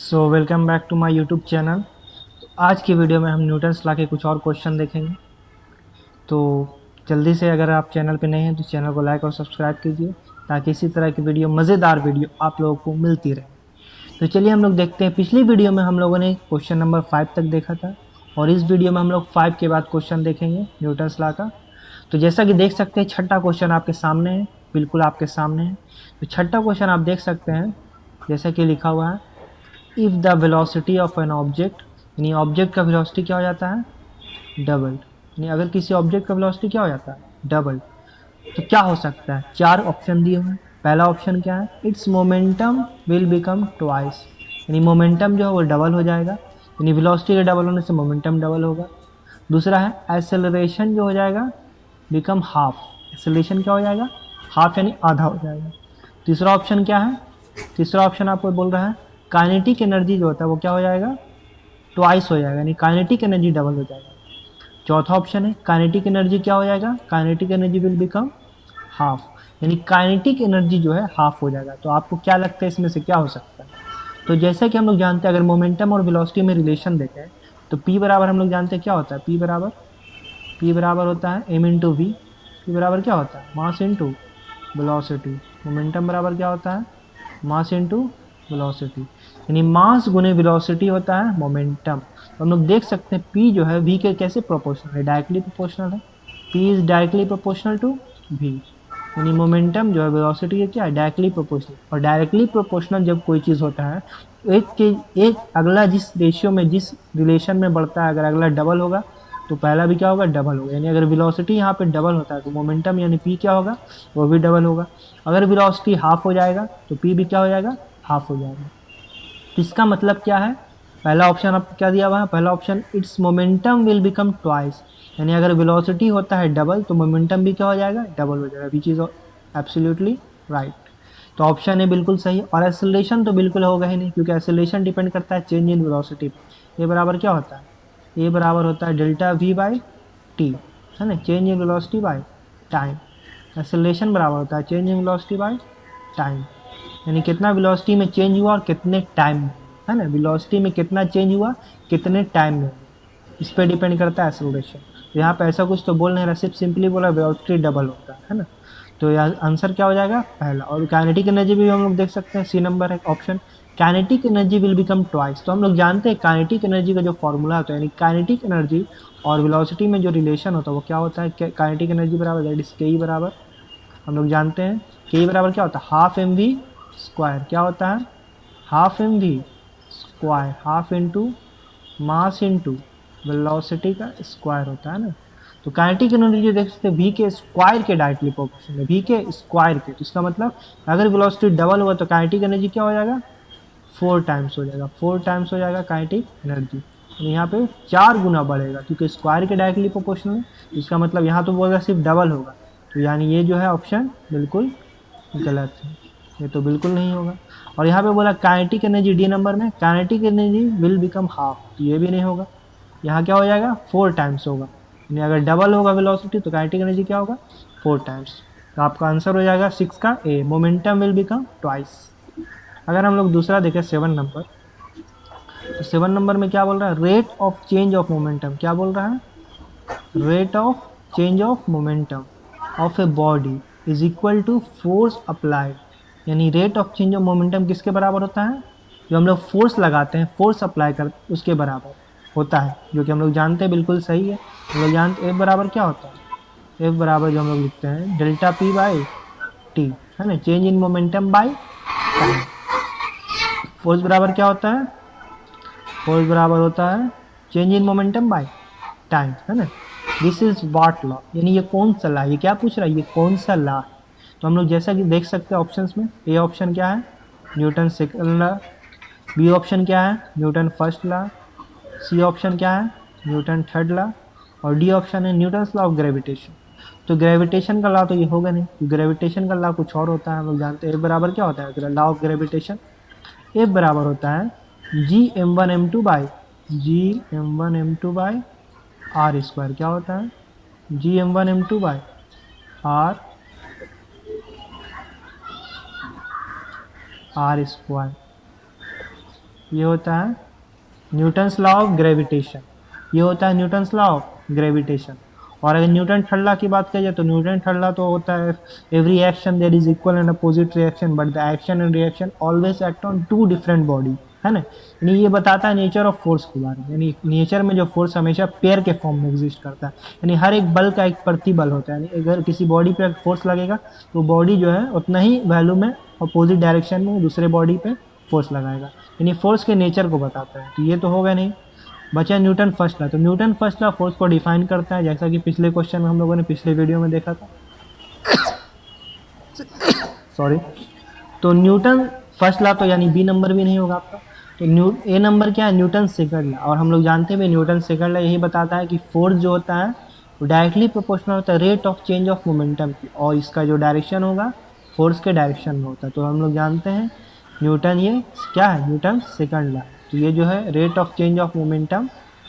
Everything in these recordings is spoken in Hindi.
So welcome back to my YouTube channel. आज की वीडियो में हम न्यूटन्स लॉ के कुछ और क्वेश्चन देखेंगे। तो जल्दी से अगर आप चैनल पे नए हैं तो चैनल को लाइक और सब्सक्राइब कीजिए ताकि इसी तरह की वीडियो, मज़ेदार वीडियो आप लोगों को मिलती रहे। तो चलिए हम लोग देखते हैं। पिछली वीडियो में हम लोगों ने क्वेश्चन नंबर 5 तक देखा था और इस वीडियो में हम लोग 5 के बाद क्वेश्चन देखेंगे न्यूटन्स लॉ का। तो जैसा कि देख सकते हैं, छठा क्वेश्चन आपके सामने है, बिल्कुल आपके सामने है। तो छठा क्वेश्चन आप देख सकते हैं, जैसा कि लिखा हुआ है, if the velocity of an object, यानी ऑब्जेक्ट का वेलोसिटी क्या हो जाता है, डबल। यानी अगर किसी ऑब्जेक्ट का वेलोसिटी क्या हो जाता है, डबल, तो क्या हो सकता है। चार ऑप्शन दिए हुए हैं। पहला ऑप्शन क्या है, it's momentum will become twice, यानी मोमेंटम जो है वो डबल हो जाएगा, यानी वेलोसिटी के डबल होने से मोमेंटम डबल होगा। दूसरा है एक्सेलरेशन जो हो जाएगा, बिकम हाफ, एक्सेलरेशन क्या हो जाएगा, हाफ यानी आधा हो जाएगा। तीसरा ऑप्शन क्या है, तीसरा ऑप्शन आपको बोल रहा है काइनेटिक एनर्जी जो होता है वो क्या हो जाएगा, ट्वाइस हो जाएगा, यानी काइनेटिक एनर्जी डबल हो जाएगा। चौथा ऑप्शन है काइनेटिक एनर्जी क्या हो जाएगा, kinetic energy will become half, यानी काइनेटिक एनर्जी जो है हाफ हो जाएगा। तो आपको क्या लगता है इसमें से क्या हो सकता है। तो जैसा कि हम लोग जानते हैं, अगर मोमेंटम और वेलोसिटी में रिलेशन देखें तो पी बराबर हम लोग जानते हैं क्या होता है, पी बराबर होता है एम इंटू वी। पी बराबर क्या होता है, मास इंटू वेलोसिटी। मोमेंटम बराबर क्या होता है, मास इंटू वेलोसिटी, यानी मास गुने वेलोसिटी होता है मोमेंटम। तो हम लोग देख सकते हैं पी जो है वी के कैसे प्रोपोर्शनल है, डायरेक्टली प्रोपोर्शनल है। P is directly proportional to V, यानी मोमेंटम जो है वेलोसिटी के क्या है, डायरेक्टली प्रोपोर्शनल। और डायरेक्टली प्रोपोर्शनल जब कोई चीज़ होता है तो एक अगला जिस रेशियो में, जिस रिलेशन में बढ़ता है, अगर अगला डबल होगा तो पहला भी क्या होगा, डबल होगा। यानी अगर वेलोसिटी यहाँ पे डबल होता है तो मोमेंटम यानी पी क्या होगा, वो भी डबल होगा। अगर वेलोसिटी हाफ हो जाएगा तो पी भी क्या हो जाएगा, हाफ हो जाएगा। तो इसका मतलब क्या है, पहला ऑप्शन आपको क्या दिया हुआ है, पहला option it's momentum will become twice, यानी अगर वेलोसिटी होता है डबल तो मोमेंटम भी क्या हो जाएगा, डबल हो जाएगा, विच इज एब्सोल्युटली राइट। तो ऑप्शन है बिल्कुल सही। और एक्सेलरेशन तो बिल्कुल होगा ही नहीं, क्योंकि एक्सेलरेशन डिपेंड करता है चेंज इन वेलोसिटी पे। ये बराबर क्या होता है, ए बराबर होता है डेल्टा वी बाई टी, है ना, change in velocity by time. Acceleration बराबर होता है change in velocity by time, यानी कितना वेलोसिटी में चेंज हुआ और कितने टाइम में, है ना, वेलोसिटी में कितना चेंज हुआ, कितने टाइम में, इस पे डिपेंड करता है एक्सेलरेशन। तो यहाँ पे ऐसा कुछ तो बोल नहीं रहा, सिर्फ सिंपली बोला वेलोसिटी डबल होता है ना। तो यहाँ आंसर क्या हो जाएगा, पहला। और काइनेटिक एनर्जी भी हम लोग देख सकते हैं, सी नंबर है option, kinetic energy will become twice. तो हम लोग जानते हैं काइनेटिक एनर्जी का जो फॉर्मूला होता है, यानी काइनेटिक एनर्जी और वेलोसिटी में जो रिलेशन होता है वो क्या होता है, काइनेटिक एनर्जी बराबर दैट इज के ई बराबर, हम लोग जानते हैं के ई बराबर क्या होता है, हाफ एम वी स्क्वायर। क्या होता है, half M V square, half into mass into velocity का स्क्वायर होता है ना। तो काइनेटिक एनर्जी देख सकते हैं वी के स्क्वायर के डायरेक्टली प्रोपोर्शनल है, वी के स्क्वायर के। तो इसका मतलब अगर वेलोसिटी डबल हुआ तो काइनेटिक एनर्जी क्या हो जाएगा, 4 टाइम्स हो जाएगा, 4 टाइम्स हो जाएगा काइनेटिक एनर्जी। यहाँ पे 4 गुना बढ़ेगा, क्योंकि स्क्वायर के डायरेक्टली प्रोपोर्शनल है। इसका मतलब यहाँ तो बोलेगा सिर्फ डबल होगा, तो यानी ये जो है ऑप्शन बिल्कुल गलत है, ये तो बिल्कुल नहीं होगा। और यहाँ पे बोला काइनेटिक एनर्जी डी नंबर में, kinetic energy will become half, तो ये भी नहीं होगा। यहाँ क्या हो जाएगा, 4 टाइम्स होगा, यानी अगर डबल होगा वेलोसिटी तो काइनेटिक एनर्जी क्या होगा, 4 टाइम्स। तो आपका आंसर हो जाएगा 6 का ए, मोमेंटम विल बिकम ट्वाइस। अगर हम लोग दूसरा देखें 7 नंबर, तो 7 नंबर में क्या बोल रहा है, rate of change of momentum, क्या बोल रहा है, rate of change of momentum of a body is equal to force applied, यानी rate of change of momentum किसके बराबर होता है, जो हम लोग फोर्स लगाते हैं, फोर्स अप्लाई कर उसके बराबर होता है, जो कि हम लोग जानते हैं बिल्कुल सही है। हम लोग जानते हैं एफ बराबर क्या होता है, एफ बराबर जो हम लोग लिखते हैं डेल्टा पी बाई टी, है ना, change in momentum by time. Force बराबर क्या होता है, फोर्स बराबर होता है change in momentum by time, है ना। दिस इज व्हाट लॉ, यानी ये कौन सा लॉ, ये क्या पूछ रहा है, ये कौन सा लॉ है। तो हम लोग जैसा कि देख सकते हैं ऑप्शंस में, ए ऑप्शन क्या है, Newton second law. B option क्या है, Newton first law. C option क्या है, न्यूटन थर्ड लॉ। और डी ऑप्शन है न्यूटन लॉ ऑफ ग्रेविटेशन। तो ग्रेविटेशन का लॉ तो ये होगा नहीं, ग्रेविटेशन का लॉ कुछ और होता है, हम लोग जानते हैं। ए बराबर क्या होता है, लॉ ऑफ ग्रेविटेशन, एफ बराबर होता है G M one M two by, G M one M two by R square. क्या होता है, G M one M two by R, R square. ये होता है न्यूटन्स लॉ ऑफ ग्रेविटेशन, ये होता है न्यूटन्स लॉ ऑफ ग्रेविटेशन। और अगर न्यूटन थर्ड लॉ की बात करिए तो न्यूटन थर्ड लॉ तो होता है every action there is equal and opposite reaction but the action and reaction always act on two different body, है ना। यानी ये बताता है नेचर ऑफ फोर्स के बारे में, यानी नेचर में जो फोर्स हमेशा पेयर के फॉर्म में एग्जिस्ट करता है, यानी हर एक बल का एक प्रतिबल होता है। यानी अगर किसी बॉडी पे फोर्स लगेगा तो बॉडी जो है उतना ही वैल्यू में अपोजिट डायरेक्शन में दूसरे बॉडी पे फोर्स लगाएगा, यानी फोर्स के नेचर को बताता है। तो ये तो होगा नहीं, बचा न्यूटन फर्स्ट लॉ। तो न्यूटन फर्स्ट लॉ फोर्स को डिफाइन करता है, जैसा कि पिछले क्वेश्चन में हम लोगों ने पिछले वीडियो में देखा था। सॉरी। तो न्यूटन फर्स्ट लॉ तो यानी बी नंबर भी नहीं होगा आपका। तो ए नंबर क्या है, न्यूटन सेकंड लॉ। और हम लोग जानते हैं न्यूटन सेकंड लॉ यही बताता है कि फोर्स जो होता है वो डायरेक्टली प्रोपोर्शनल होता है rate of change of momentum की, और इसका जो डायरेक्शन होगा फोर्स के डायरेक्शन में होता है। तो हम लोग जानते हैं न्यूटन ये क्या है, न्यूटन सेकंड लॉ। तो ये जो है rate of change of momentum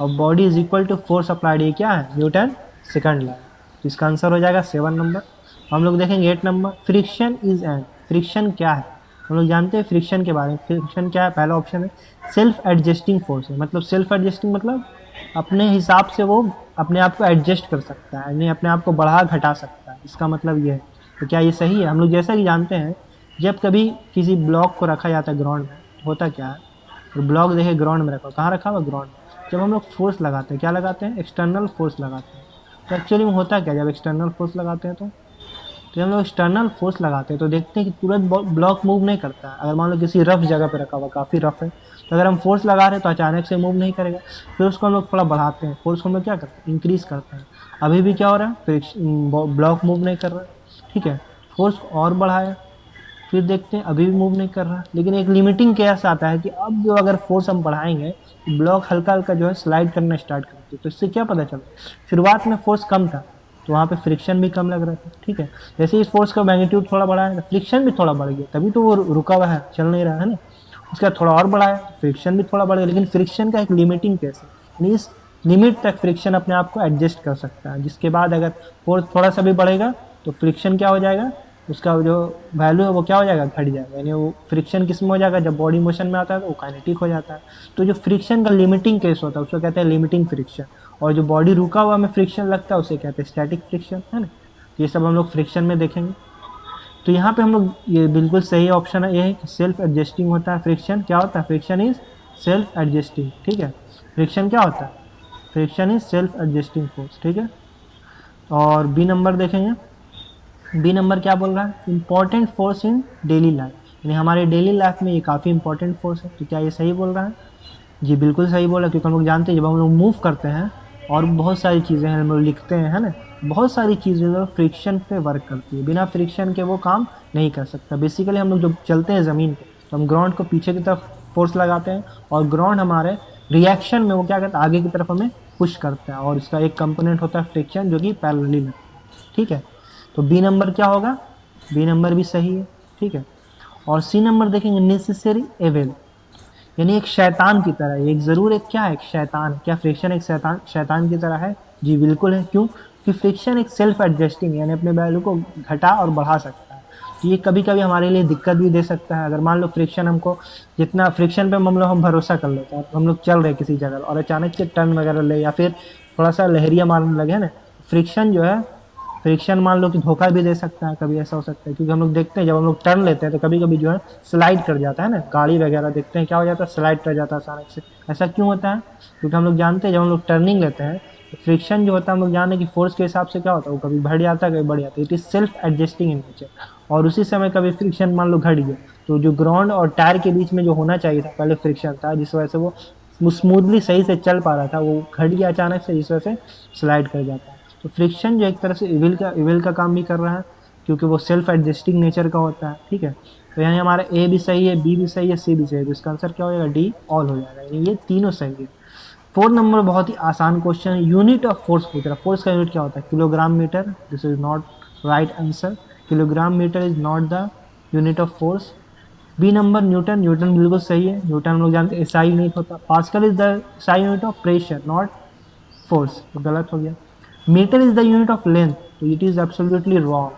और body is equal to force applied, ये क्या है, न्यूटन सेकंड लॉ। तो इसका आंसर हो जाएगा 7 नंबर। हम लोग देखेंगे 8 number, friction is an, friction क्या है, हम लोग जानते हैं फ्रिक्शन के बारे में। फ्रिक्शन क्या है, पहला ऑप्शन है सेल्फ एडजस्टिंग फोर्स है, मतलब सेल्फ एडजस्टिंग मतलब अपने हिसाब से वो अपने आप को एडजस्ट कर सकता है, यानी अपने आप को बढ़ा घटा सकता है, इसका मतलब ये है। तो क्या ये सही है, हम लोग जैसा कि जानते हैं जब कभी किसी ब्लॉक को रखा जाता है ग्राउंड में, होता क्या है, तो ब्लॉक देखे ग्राउंड में रखा, कहाँ रखा हुआ, ग्राउंड में। जब हम लोग फोर्स लगाते हैं, क्या लगाते हैं, एक्सटर्नल फोर्स लगाते हैं। तो एक्चुअली में होता क्या, जब एक्सटर्नल फोर्स लगाते हैं तो हम लोग एक्सटर्नल फोर्स लगाते हैं तो देखते हैं कि तुरंत ब्लॉक मूव नहीं करता है। अगर मान लो किसी रफ जगह पे रखा हुआ, काफ़ी रफ है, तो अगर हम फोर्स लगा रहे हैं तो अचानक से मूव नहीं करेगा। फिर उसको हम लोग थोड़ा बढ़ाते हैं, फोर्स को हम लोग क्या करते हैं, इंक्रीज करते हैं। अभी भी क्या हो रहा है, ब्लॉक मूव नहीं कर रहा है, ठीक है, फोर्स को और बढ़ाया, फिर देखते हैं अभी भी मूव नहीं कर रहा। लेकिन एक लिमिटिंग केस आता है कि अब जो अगर फोर्स हम बढ़ाएंगे तो ब्लॉक हल्का हल्का जो है स्लाइड करना स्टार्ट करती है। तो इससे क्या पता चला, शुरुआत में फोर्स कम था तो वहाँ पे फ्रिक्शन भी कम लग रहा था, ठीक है। जैसे इस फोर्स का मैग्नीट्यूड थोड़ा बढ़ाया तो फ्रिक्शन भी थोड़ा बढ़ गया, तभी तो वो रुका हुआ है, चल नहीं रहा है ना। उसके बाद थोड़ा और बढ़ाया, फ्रिक्शन भी थोड़ा बढ़ गया, लेकिन फ्रिक्शन का एक लिमिटिंग केस है, यानी इस लिमिट तक फ्रिक्शन अपने आप को एडजस्ट कर सकता है। जिसके बाद अगर फोर्स थोड़ा सा भी बढ़ेगा तो फ्रिक्शन क्या हो जाएगा, उसका जो वैल्यू है वो क्या हो जाएगा, घट जाएगा। यानी वो फ्रिक्शन किस में हो जाएगा, जब बॉडी मोशन में आता है तो वो काइनेटिक हो जाता है। तो जो फ्रिक्शन का लिमिटिंग केस होता है उसको कहते हैं लिमिटिंग फ्रिक्शन, और जो बॉडी रुका हुआ में फ्रिक्शन लगता है उसे कहते हैं स्टैटिक फ्रिक्शन, है ना। ये सब हम लोग फ्रिक्शन में देखेंगे। तो यहाँ पे हम लोग ये बिल्कुल सही ऑप्शन है, ये है कि सेल्फ एडजस्टिंग होता है फ्रिक्शन। क्या होता है, फ्रिक्शन इज सेल्फ एडजस्टिंग, ठीक है। फ्रिक्शन क्या होता है, friction is self adjusting force, ठीक है। और बी नंबर देखेंगे, बी नंबर क्या बोल रहा है, important force in daily life, यानी हमारे डेली लाइफ में ये काफ़ी इंपॉर्टेंट फोर्स है। तो क्या ये सही बोल रहा है, जी बिल्कुल सही बोला, क्योंकि हम लोग जानते हैं जब हम लोग मूव करते हैं और बहुत सारी चीज़ें हैं हम लोग लिखते हैं, है ना, बहुत सारी चीज़ें जो फ्रिक्शन पे वर्क करती है, बिना फ्रिक्शन के वो काम नहीं कर सकता। बेसिकली हम लोग जब चलते हैं ज़मीन पे तो हम ग्राउंड को पीछे की तरफ फोर्स लगाते हैं और ग्राउंड हमारे रिएक्शन में वो क्या करता है, आगे की तरफ हमें पुश करता है, और इसका एक कंपोनेंट होता है फ्रिक्शन जो कि पैरेलली लगता है, ठीक है। तो बी नंबर क्या होगा, बी नंबर भी सही है, ठीक है। और सी नंबर देखेंगे, नेसेसरी एवेल, यानी एक शैतान की तरह, एक ज़रूर एक क्या है, एक शैतान। क्या फ्रिक्शन एक शैतान शैतान की तरह है, जी बिल्कुल है। क्यों, कि फ्रिक्शन एक सेल्फ एडजस्टिंग यानी अपने वैल्यू को घटा और बढ़ा सकता है। तो ये कभी कभी हमारे लिए दिक्कत भी दे सकता है। अगर मान लो फ्रिक्शन हमको, जितना फ्रिक्शन पे हम भरोसा कर लेते हैं, हम लोग चल रहे किसी जगह और अचानक से टर्न वगैरह ले या फिर थोड़ा सा लहरिया मारने लगे, है ना, फ्रिक्शन जो है, फ्रिक्शन मान लो कि धोखा भी दे सकता है, कभी ऐसा हो सकता है। क्योंकि हम लोग देखते हैं जब हम लोग टर्न लेते हैं तो कभी कभी जो है स्लाइड कर जाता है ना, गाड़ी वगैरह देखते हैं क्या हो जाता है, स्लाइड कर जाता है अचानक से। ऐसा क्यों होता है, क्योंकि हम लोग जानते हैं जब हम लोग टर्निंग लेते हैं तो फ्रिक्शन जो होता है हम लोग जाने कि फोर्स के हिसाब से क्या होता है, वो कभी बढ़ जाता है कभी बढ़ जाता है, it is self adjusting in nature. और उसी समय कभी फ्रिक्शन मान लो घट गया तो जो ग्राउंड और टायर के बीच में जो होना चाहिए था पहले फ्रिक्शन था, जिस वजह से वो स्मूथली सही से चल पा रहा था, वो घट गया अचानक से, जिस वजह से स्लाइड कर जाता है। तो फ्रिक्शन जो एक तरह से इविल का काम भी कर रहा है, क्योंकि वो सेल्फ एडजस्टिंग नेचर का होता है, ठीक है। तो यानी हमारा ए भी सही है, बी भी सही है, सी भी सही है, तो इसका आंसर क्या हो जाएगा, डी ऑल हो जाएगा, यानी ये तीनों सही है। 4 नंबर बहुत ही आसान क्वेश्चन है, यूनिट ऑफ फोर्स पूछ रहा है। फोर्स का यूनिट क्या होता है, kilogram metre, this is not right answer, kilogram metre is not the unit of force. B number Newton, Newton बिल्कुल सही है, न्यूटन हम लोग जानते हैं एसआई यूनिट होता है। Pascal is the SI unit of pressure not force, तो गलत हो गया। Metre is the unit of length, तो इट इज एब्सोल्युटली रॉन्ग।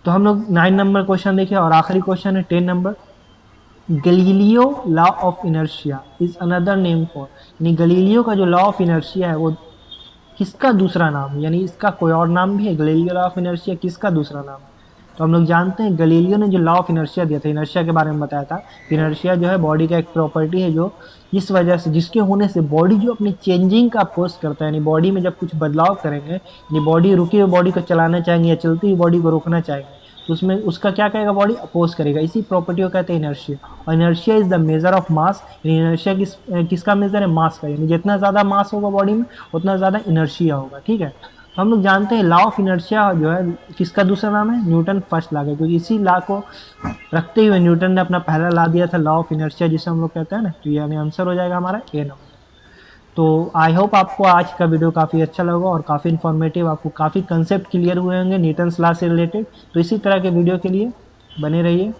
तो हम लोग 9 नंबर क्वेश्चन देखिए और आखिरी क्वेश्चन है 10 number. Galileo law of inertia is another name for, यानी गलीलियो का जो लॉ ऑफ इनर्शिया है वो किसका दूसरा नाम, यानी इसका कोई और नाम भी है, गलीलियो लॉ ऑफ इनर्शिया किसका दूसरा नाम है। तो हम लोग जानते हैं गलीलियो ने जो लॉ ऑफ इनर्शिया दिया था, इनर्शिया के बारे में बताया था। इनर्शिया जो है बॉडी का एक प्रॉपर्टी है जो इस वजह से, जिसके होने से बॉडी जो अपनी चेंजिंग का अपोज करता है, यानी बॉडी में जब कुछ बदलाव करेंगे, यानी बॉडी रुकी हुई बॉडी को चलाना चाहेंगे या चलती हुई बॉडी को रोकना चाहेंगे, तो उसमें उसका क्या करेगा, बॉडी अपोज करेगा। इसी प्रॉपर्टी को कहते हैं इनर्शिया। और inertia is the measure of mass, यानी इनर्शिया किसका मेजर है, मास का, यानी जितना ज़्यादा मास होगा बॉडी में उतना ज़्यादा इनर्शिया होगा। ठीक है, तो हम लोग जानते हैं लॉ ऑफ इनर्शिया जो है किसका दूसरा नाम है, न्यूटन फर्स्ट लॉ का, क्योंकि इसी लॉ को रखते हुए न्यूटन ने अपना पहला लॉ दिया था, लॉ ऑफ इनर्शिया, जिसे हम लोग कहते हैं ना। तो ये यानी आंसर हो जाएगा हमारा ए नंबर। तो आई होप आपको आज का वीडियो काफ़ी अच्छा लगा और काफ़ी इन्फॉर्मेटिव, आपको काफ़ी कंसेप्ट क्लियर हुए होंगे न्यूटन्स लॉ से रिलेटेड। तो इसी तरह के वीडियो के लिए बने रहिए।